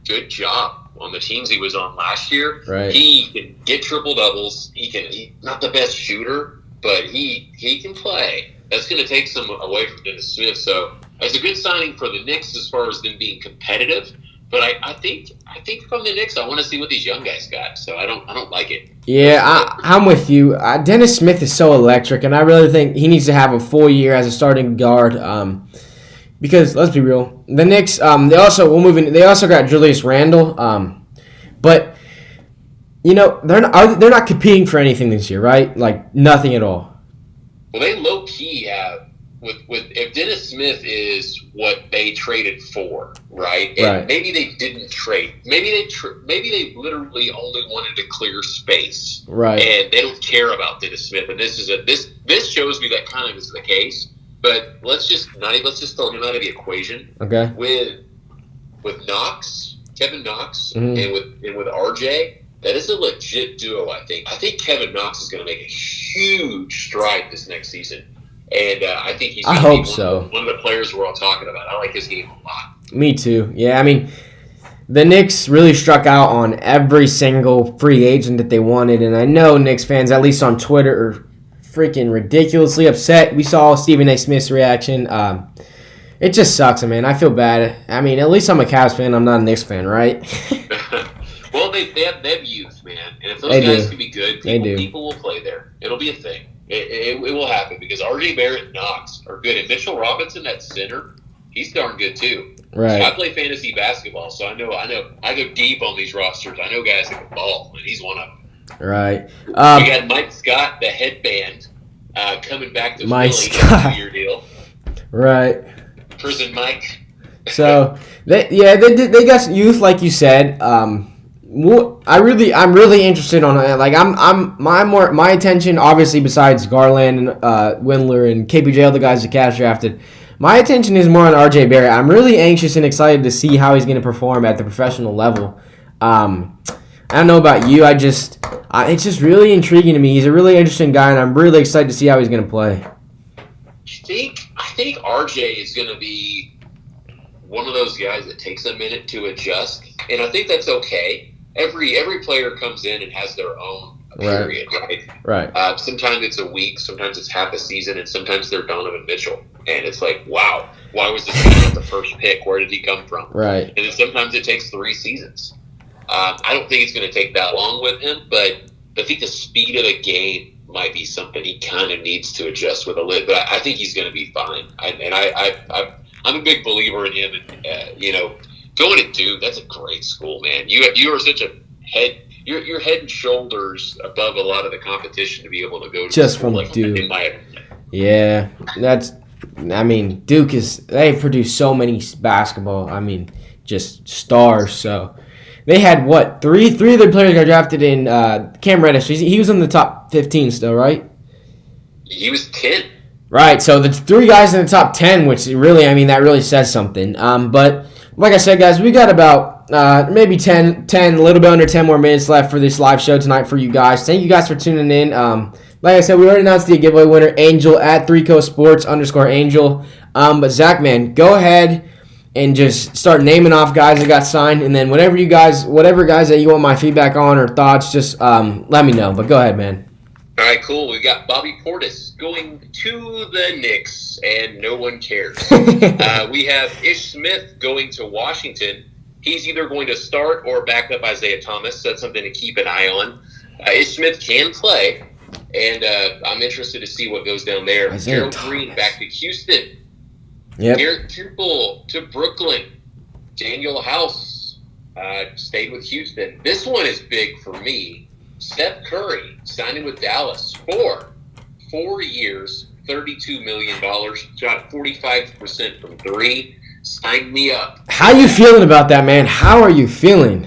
good job on the teams he was on last year. He can get triple doubles. He's not the best shooter, but he can play. That's going to take some away from Dennis Smith. So it's a good signing for the Knicks as far as them being competitive. But I think from the Knicks, I want to see what these young guys got. So I don't like it. Yeah, I'm with you. Dennis Smith is so electric, and I really think he needs to have a full year as a starting guard. Because let's be real, the Knicks. They also got Julius Randle. But they're not competing for anything this year, right? Like nothing at all. Well, they low key have. With if Dennis Smith is what they traded for, right? And maybe they didn't trade. Maybe they literally only wanted to clear space, right? And they don't care about Dennis Smith. And this shows me that kind of is the case. But let's just throw him out of the equation. Okay. With Knox, Kevin Knox, and with RJ, that is a legit duo. I think Kevin Knox is going to make a huge stride this next season. And I think he's going to be one of the players we're all talking about. I like his game a lot. Me too. Yeah, I mean, the Knicks really struck out on every single free agent that they wanted. And I know Knicks fans, at least on Twitter, are freaking ridiculously upset. We saw Stephen A. Smith's reaction. It just sucks, man. I feel bad. I mean, at least I'm a Cavs fan. I'm not a Knicks fan, right? Well, they have youth, man. And if those guys can be good, people will play there. It'll be a thing. It will happen because R.J. Barrett and Knox are good. And Mitchell Robinson, that center, he's darn good too. Right. I play fantasy basketball, so I know. I go deep on these rosters. I know guys that can ball, and he's one of them. Right. We got Mike Scott, the headband, coming back to Mike Philly, Scott. 2-year deal. Right. Prison Mike. So they got youth, like you said. I'm really interested on it. Like my attention, obviously besides Garland and Windler and KPJ, all the guys the Cavs drafted. My attention is more on RJ Barrett. I'm really anxious and excited to see how he's going to perform at the professional level. I don't know about you. It's just really intriguing to me. He's a really interesting guy, and I'm really excited to see how he's going to play. I think RJ is going to be one of those guys that takes a minute to adjust, and I think that's okay. Every player comes in and has their own period, right? Right. Sometimes it's a week, sometimes it's half a season, and sometimes they're Donovan Mitchell. And it's like, wow, why was this guy the first pick? Where did he come from? Right. And then sometimes it takes 3 seasons. I don't think it's going to take that long with him, but I think the speed of the game might be something he kind of needs to adjust with a little. But I think he's going to be fine. I'm a big believer in him, and going to Duke, that's a great school, man. You are such a head. You're head and shoulders above a lot of the competition to be able to go to just school from like Duke. In my opinion. Yeah, Duke they've produced so many basketball. Just stars. So they had what three of their players got drafted in. Cam Reddish, he was in the top 15 still, right? He was 10. Right. So the 3 guys in the top 10, which really, that really says something. But like I said, guys, we got about maybe 10, a little bit under 10 more minutes left for this live show tonight for you guys. Thank you guys for tuning in. Like I said, we already announced the giveaway winner, Angel at 3coastsports_Angel. But Zach, man, go ahead and just start naming off guys that got signed, and then whatever guys that you want my feedback on or thoughts, just let me know. But go ahead, man. All right, cool. We got Bobby Portis going to the Knicks, and no one cares. We have Ish Smith going to Washington. He's either going to start or back up Isaiah Thomas, so that's something to keep an eye on. Ish Smith can play, and I'm interested to see what goes down there. Gerald Green back to Houston. Yep. Garrett Temple to Brooklyn. Daniel House stayed with Houston. This one is big for me. Steph Curry signing with Dallas for 4 years, $32 million, shot 45% from 3. Sign me up. How you feeling about that, man? How are you feeling?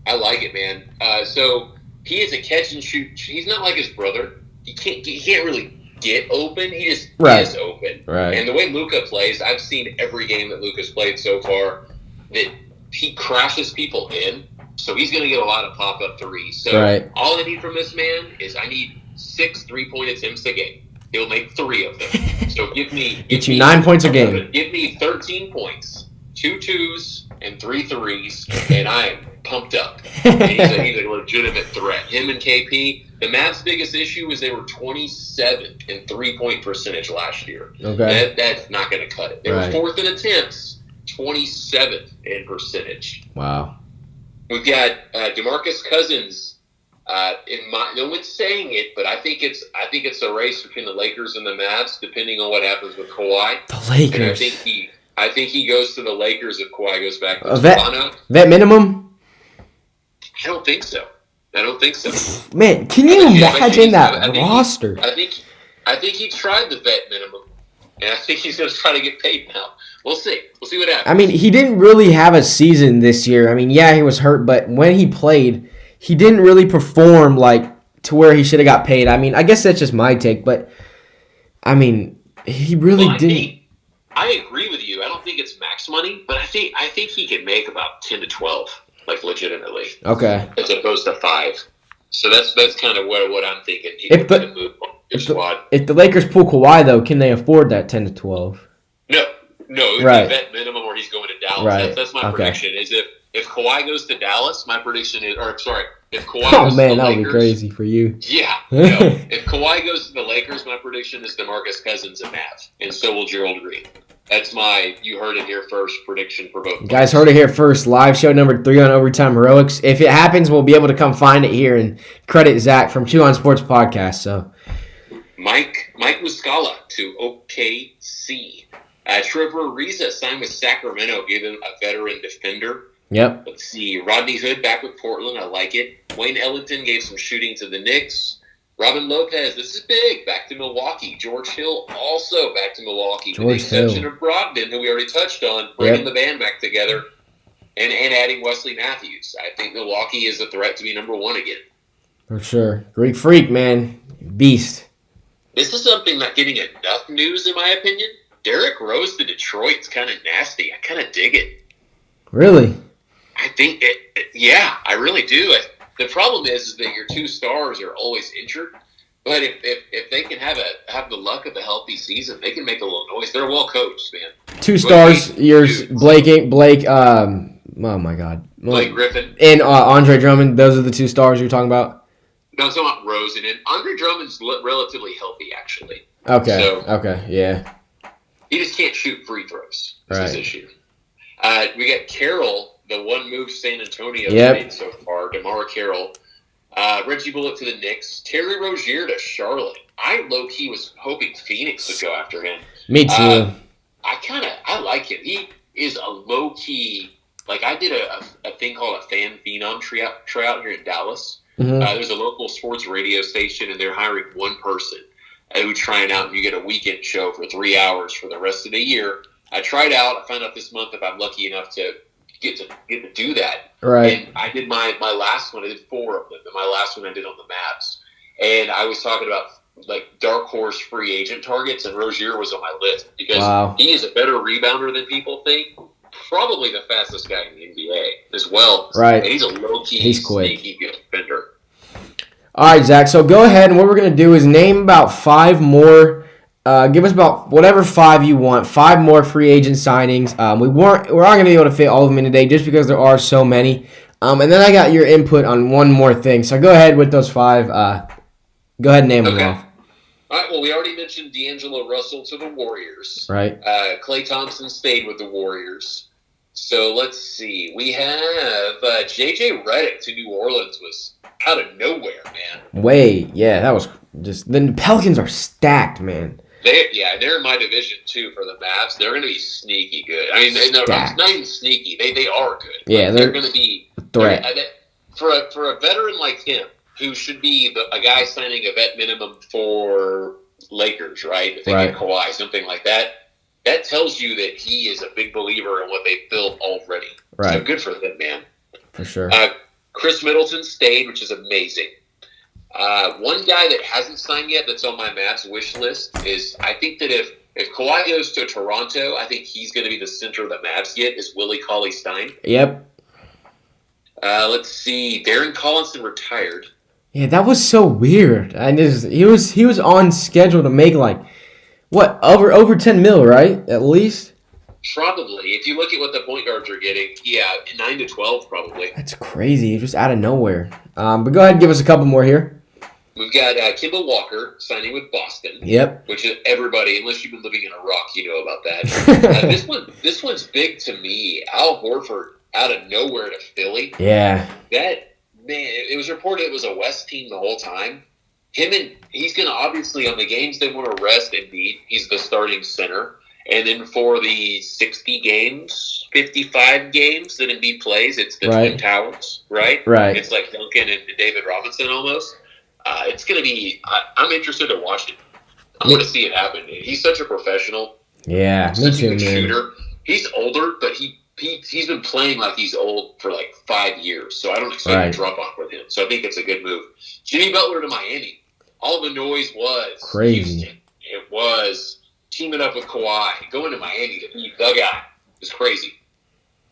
I like it, man. So he is a catch and shoot. He's not like his brother. he can't really get open. He just is open. Right. And the way Luka plays, I've seen every game that Luka's played so far, that he crashes people in. So he's going to get a lot of pop-up threes. So all I need from this man is I need 6 3-point attempts a game. He'll make 3 of them. So give me 9 points a game. Give me 13 points, 2 2s, and 3 threes, and I am pumped up. And he's a legitimate threat. Him and KP. The Mavs' biggest issue is they were 27th in 3-point percentage last year. Okay. That's not going to cut it. They were 4th in attempts, 27th in percentage. Wow. We've got DeMarcus Cousins. No one's saying it, but I think it's a race between the Lakers and the Mavs, depending on what happens with Kawhi. The Lakers. And I think he goes to the Lakers if Kawhi goes back to Toronto. Vet minimum? I don't think so. Man, can you imagine that roster? I think he tried the vet minimum, and I think he's going to try to get paid now. We'll see. We'll see what happens. I mean, he didn't really have a season this year. I mean, yeah, he was hurt, but when he played, he didn't really perform to where he should have got paid. I mean, I guess that's just my take, but I mean, he really didn't. I agree with you. I don't think it's max money, but I think he can make about 10 to 12, legitimately. Okay. As opposed to 5. So that's kind of what I'm thinking. If the Lakers pull Kawhi, though, can they afford that 10 to 12? No, it would be vet minimum, or he's going to Dallas. Right. That's my prediction. Is if Kawhi goes to Dallas, my prediction is, if Kawhi goes to the Lakers, that would be crazy for you. Yeah. If Kawhi goes to the Lakers, my prediction is DeMarcus Cousins and Mavs, and so will Gerald Green. That's you heard it here first, prediction for both. You guys heard it here first. Live show number 3 on Overtime Heroics. If it happens, we'll be able to come find it here and credit Zach from Chew on Sports Podcast. So, Mike Muscala to OKC. Trevor Ariza signed with Sacramento, gave him a veteran defender. Yep. Let's see. Rodney Hood back with Portland. I like it. Wayne Ellington gave some shooting to the Knicks. Robin Lopez, this is big, back to Milwaukee. George Hill also back to Milwaukee. With the exception of Brogdon, who we already touched on, bringing the band back together and adding Wesley Matthews. I think Milwaukee is a threat to be number 1 again. For sure. Greek Freak, man. Beast. This is something not getting enough news, in my opinion. Derrick Rose to Detroit's kind of nasty. I kind of dig it. Really? I think I really do. The problem is that your 2 stars are always injured. But if they can have the luck of a healthy season, they can make a little noise. They're well coached, man. 2 stars. Yours, Blake. Oh my God. Blake Griffin and Andre Drummond. Those are the 2 stars you're talking about. No, I'm talking about Rose, and Andre Drummond's relatively healthy, actually. Okay. Yeah. He just can't shoot free throws. That's his issue. We got Carroll, the one move San Antonio made so far, DeMar Carroll. Reggie Bullock to the Knicks. Terry Rozier to Charlotte. I low-key was hoping Phoenix would go after him. Me too. I like him. He is a low-key, I did a thing called a fan phenom tryout here in Dallas. Mm-hmm. There's a local sports radio station, and they're hiring one person who trying out, and you get a weekend show for 3 hours for the rest of the year. I tried out. I found out this month if I'm lucky enough to get to do that. Right. And I did my last one. I did 4 of them. And my last one I did on the Mavs. And I was talking about dark horse free agent targets, and Rozier was on my list because he is a better rebounder than people think. Probably the fastest guy in the NBA as well. Right. And he's a low-key, sneaky good defender. All right, Zach. So go ahead, and what we're going to do is name about 5 more. Give us about whatever 5 you want. 5 more free agent signings. We're not going to be able to fit all of them in today just because there are so many. And then I got your input on one more thing. So go ahead with those 5. Go ahead and name them off. All right. Well, we already mentioned D'Angelo Russell to the Warriors. Right. Klay Thompson stayed with the Warriors. So let's see. We have J.J. Redick to New Orleans was out of nowhere, man. That was just – the Pelicans are stacked, man. They're in my division, too, for the Mavs. They're going to be sneaky good. I mean, not even sneaky. They are good. Yeah, they're going to be a threat. For a veteran like him, who should be a guy signing a vet minimum for Lakers, right? If they get Kawhi, something like that. That tells you that he is a big believer in what they've built already. Right. So good for him, man. For sure. Chris Middleton stayed, which is amazing. One guy that hasn't signed yet that's on my Mavs wish list is, I think that if Kawhi goes to Toronto, I think he's going to be the center of the Mavs get, is Willie Cauley-Stein. Yep. Let's see. Darren Collinson retired. Yeah, that was so weird. He was on schedule to make like what over 10 mil, right? At least. Probably. If you look at what the point guards are getting, 9 to 12 probably. That's crazy. Just out of nowhere. But go ahead and give us a couple more here. We've got Kemba Walker signing with Boston. Yep. Which is everybody, unless you've been living in a rock, you know about that. This one's big to me. Al Horford out of nowhere to Philly. Yeah. It was reported it was a West team the whole time. He's going to obviously, on the games they want to rest Embiid, he's the starting center. And then for the 60 games, 55 games that Embiid plays, it's the Twin Towers, right? Right. It's like Duncan and David Robinson almost. It's going to be, I'm interested to watch it. I'm going to see it happen. He's such a professional. Yeah, me too, man. Shooter. He's older, but he's been playing like he's old for like 5 years, so I don't expect a drop off with him. So I think it's a good move. Jimmy Butler to Miami. All the noise was crazy. Houston. It was teaming up with Kawhi, going to Miami to beat the guy. It was crazy.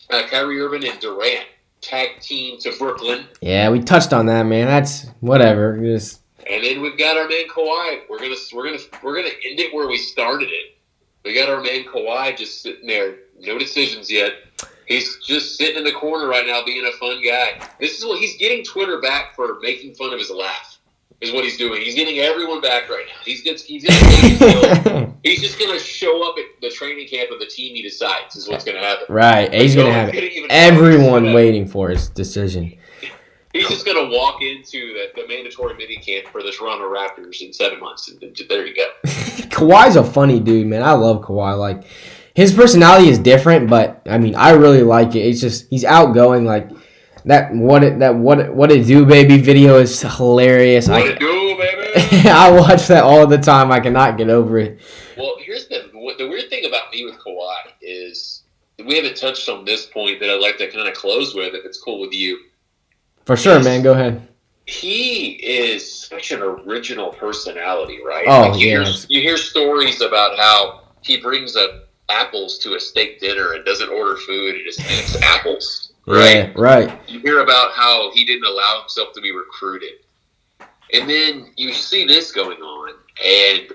Kyrie Irving and Durant tag team to Brooklyn. Yeah, we touched on that, man. That's whatever. And then we've got our man Kawhi. We're gonna end it where we started it. We got our man Kawhi just sitting there, no decisions yet. He's just sitting in the corner right now, being a fun guy. This is what he's getting Twitter back for making fun of his laugh. Is what he's doing. He's getting everyone back right now. He's just going to show up at the training camp of the team he decides is what's going to happen. Right. He's going to have everyone waiting for his decision. He's just going to walk into the mandatory mini camp for the Toronto Raptors in 7 months. And there you go. Kawhi's a funny dude, man. I love Kawhi. Like, his personality is different, but, I mean, I really like it. It's just, he's outgoing, like, That what it do, baby video is hilarious. What it do, baby? I watch that all the time. I cannot get over it. Well, here's the weird thing about me with Kawhi is we haven't touched on this point that I'd like to kind of close with, if it's cool with you. For sure, man. Go ahead. He is such an original personality, right? Oh, like you hear stories about how he brings up apples to a steak dinner and doesn't order food and just eats apples. Right. Yeah, right. You hear about how he didn't allow himself to be recruited. And then you see this going on, and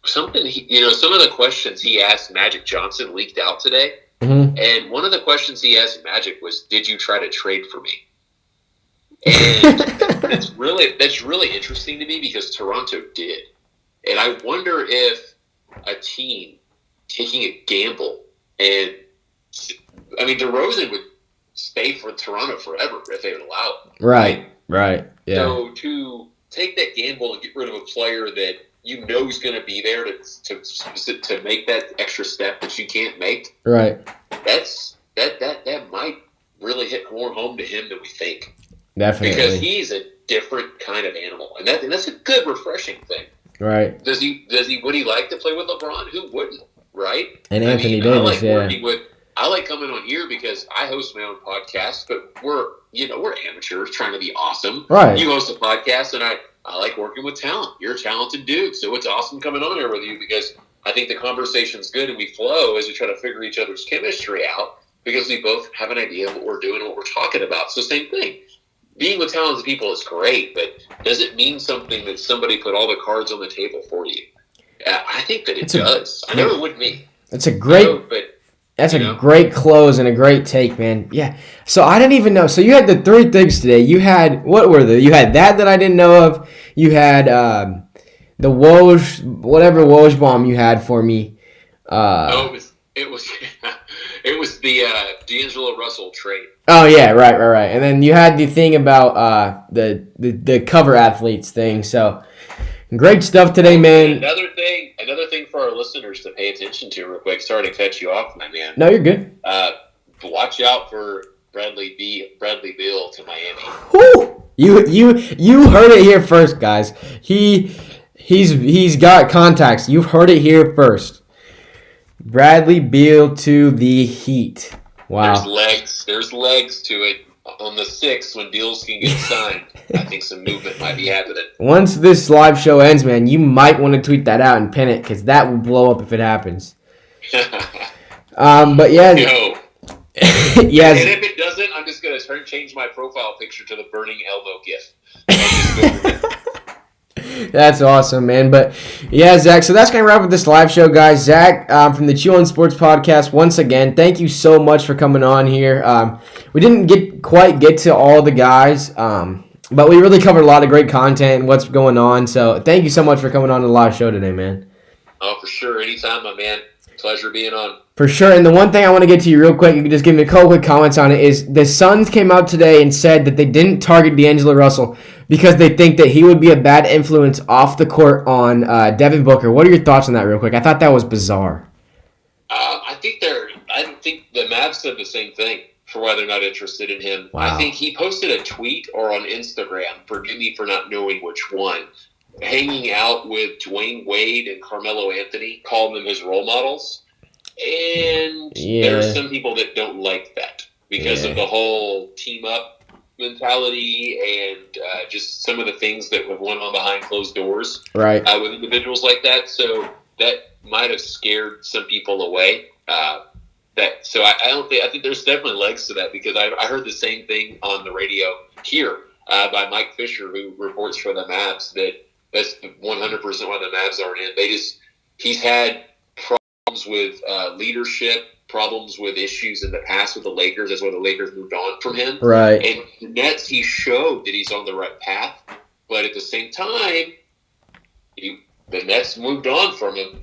some of the questions he asked Magic Johnson leaked out today. Mm-hmm. And one of the questions he asked Magic was, "Did you try to trade for me?" And that's really interesting to me because Toronto did. And I wonder if a team taking a gamble, and I mean, DeRozan would stay for Toronto forever if they would allow it. Right. Yeah. So to take that gamble and get rid of a player that you know is going to be there to make that extra step that you can't make. Right. That might really hit more home to him than we think. Definitely. Because he's a different kind of animal, and that's a good, refreshing thing. Right. Would he like to play with LeBron? Who wouldn't? Right. And Anthony Davis. I like coming on here because I host my own podcast, but we're amateurs trying to be awesome. Right. You host a podcast, and I like working with talent. You're a talented dude, so it's awesome coming on here with you because I think the conversation's good and we flow as we try to figure each other's chemistry out because we both have an idea of what we're doing and what we're talking about. So same thing. Being with talented people is great, but does it mean something that somebody put all the cards on the table for you? I think that it does. I know it would me. It's a great... That's a great close and a great take, man. Yeah. So I didn't even know. So you had the 3 things today. You had, what were they? You had that I didn't know of. You had the Woj, whatever Woj bomb you had for me. It was the D'Angelo Russell trade. Oh yeah, right. And then you had the thing about the cover athletes thing. So great stuff today, man. Another thing for our listeners to pay attention to real quick. Sorry to cut you off, my man. No, you're good. Watch out for Bradley Beal to Miami. Woo! You heard it here first, guys. He's got contacts. You've heard it here first. Bradley Beal to the Heat. Wow. There's legs to it. on the 6th when deals can get signed, I think some movement might be happening. Once this live show ends, man, you might want to tweet that out and pin it because that will blow up if it happens. But yeah. No. Yes. And if it doesn't, I'm just going to change my profile picture to the burning Elmo gif. That's awesome, man. But yeah, Zach, so that's going to wrap up this live show, guys. Zach from the Chew on Sports podcast, once again, thank you so much for coming on here. We didn't quite get to all the guys, but we really covered a lot of great content and what's going on. So thank you so much for coming on the live show today, man. Oh, for sure. Anytime, my man. Pleasure being on. For sure. And the one thing I want to get to you real quick, you can just give me a couple quick comments on it, is the Suns came out today and said that they didn't target D'Angelo Russell because they think that he would be a bad influence off the court on Devin Booker. What are your thoughts on that real quick? I thought that was bizarre. I think the Mavs said the same thing for why they're not interested in him. Wow. I think he posted a tweet or on Instagram, forgive me for not knowing which one, hanging out with Dwayne Wade and Carmelo Anthony, calling them his role models. And there are some people that don't like that because of the whole team up mentality and just some of the things that have went on behind closed doors with individuals like that. So that might have scared some people away. I think there's definitely legs to that because I heard the same thing on the radio here by Mike Fisher, who reports for the Mavs, that's 100% why the Mavs aren't in. He's had problems with leadership, problems with issues in the past with the Lakers. That's why the Lakers moved on from him. Right. And the Nets, he showed that he's on the right path, but at the same time, the Nets moved on from him.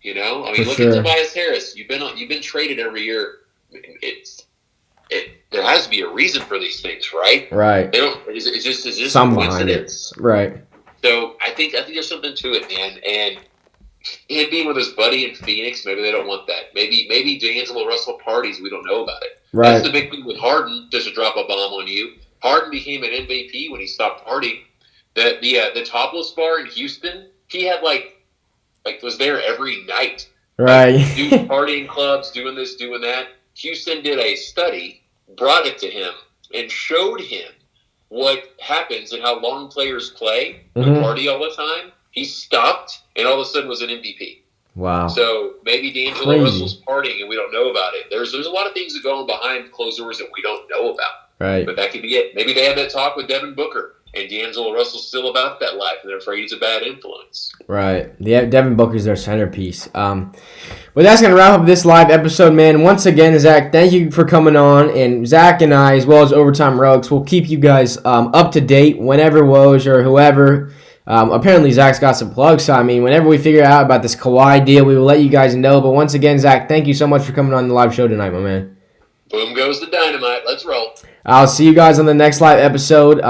You know, I mean, look at Tobias Harris. You've been traded every year. There has to be a reason for these things, right? Right. It's just some coincidence, right? So I think there's something to it, man. And him being with his buddy in Phoenix, maybe they don't want that. Maybe D'Angelo Russell parties, we don't know about it. Right. That's the big thing with Harden. Just to drop a bomb on you, Harden became an MVP when he stopped partying. The Topless bar in Houston, he had like was there every night. Right. Doing partying clubs, doing this, doing that. Houston did a study, brought it to him, and showed him what happens and how long players play and party all the time. He stopped and all of a sudden was an MVP. Wow. So maybe D'Angelo Russell's partying and we don't know about it. There's a lot of things that go on behind closed doors that we don't know about. Right. But that could be it. Maybe they had that talk with Devin Booker and D'Angelo Russell's still about that life and they're afraid he's a bad influence. Right. Yeah, Devin Booker's their centerpiece. But that's going to wrap up this live episode, man. Once again, Zach, thank you for coming on. And Zach and I, as well as Overtime Rogues, will keep you guys up to date whenever Woj or whoever. Apparently, Zach's got some plugs. So, I mean, whenever we figure out about this Kawhi deal, we will let you guys know. But once again, Zach, thank you so much for coming on the live show tonight, my man. Boom goes the dynamite. Let's roll. I'll see you guys on the next live episode.